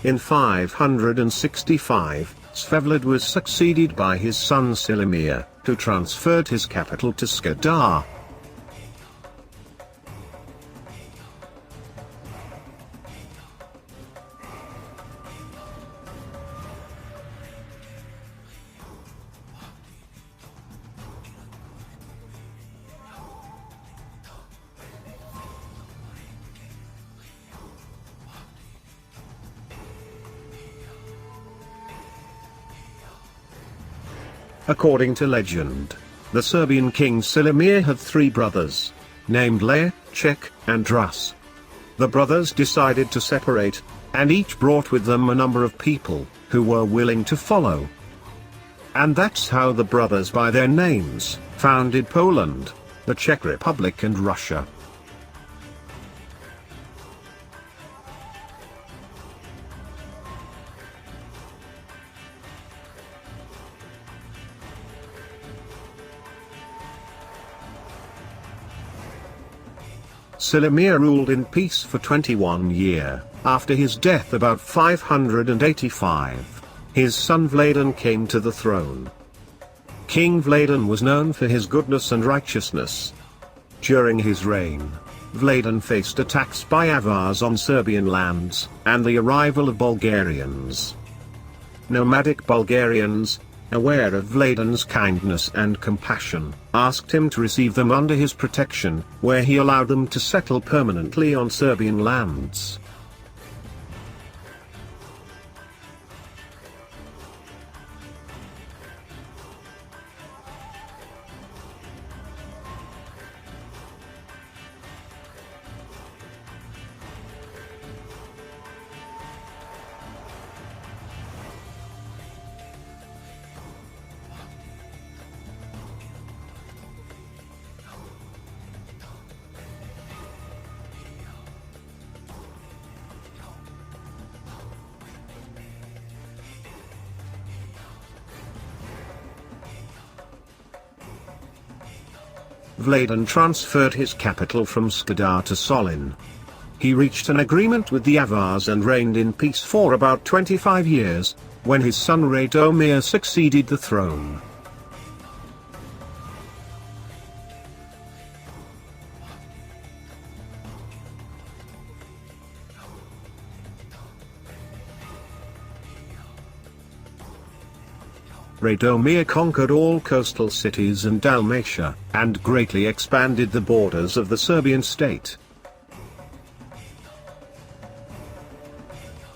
In 565, Svevlad was succeeded by his son Silimir, who transferred his capital to Skadar. According to legend, the Serbian king Silimir had 3 brothers, named Le, Ček, and Dras. The brothers decided to separate, and each brought with them a number of people, who were willing to follow. And that's how the brothers by their names, founded Poland, the Czech Republic and Russia. Silimir ruled in peace for 21 years. After his death about 585, his son Vladan came to the throne. King Vladan was known for his goodness and righteousness. During his reign, Vladan faced attacks by Avars on Serbian lands, and the arrival of Bulgarians. Nomadic Bulgarians, aware of Vladan's kindness and compassion, asked him to receive them under his protection, where he allowed them to settle permanently on Serbian lands. Vladan transferred his capital from Skadar to Solin. He reached an agreement with the Avars and reigned in peace for about 25 years, when his son Radomir succeeded the throne. Radomir conquered all coastal cities in Dalmatia, and greatly expanded the borders of the Serbian state.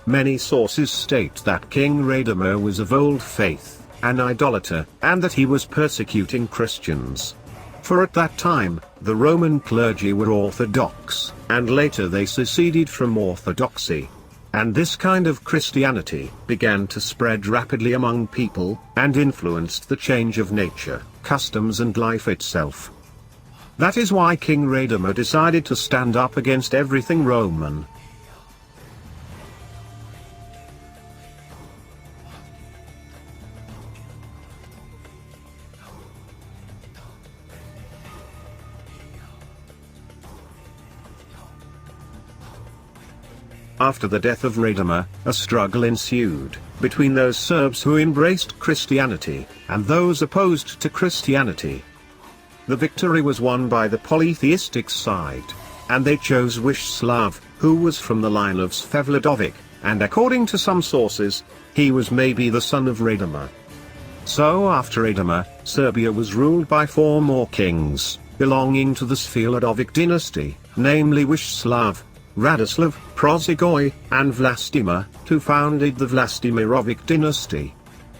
Many sources state that King Radomir was of old faith, an idolater, and that he was persecuting Christians. For at that time, the Roman clergy were Orthodox, and later they seceded from Orthodoxy. And this kind of Christianity began to spread rapidly among people, and influenced the change of nature, customs and life itself. That is why King Radomir decided to stand up against everything Roman. After the death of Radomir, a struggle ensued, between those Serbs who embraced Christianity, and those opposed to Christianity. The victory was won by the polytheistic side, and they chose Wisław, who was from the line of Svevladović, and according to some sources, he was maybe the son of Radomir. So after Radomir, Serbia was ruled by 4 more kings, belonging to the Sveladovic Dynasty, namely Wisław, Radoslav, Prozigoj, and Vlastimir, who founded the Vlastimirovic dynasty.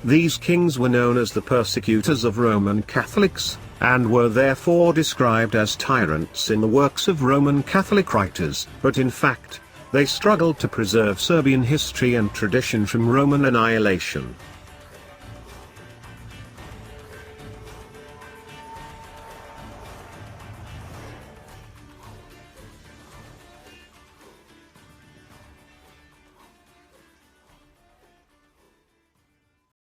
These kings were known as the persecutors of Roman Catholics, and were therefore described as tyrants in the works of Roman Catholic writers, but in fact, they struggled to preserve Serbian history and tradition from Roman annihilation.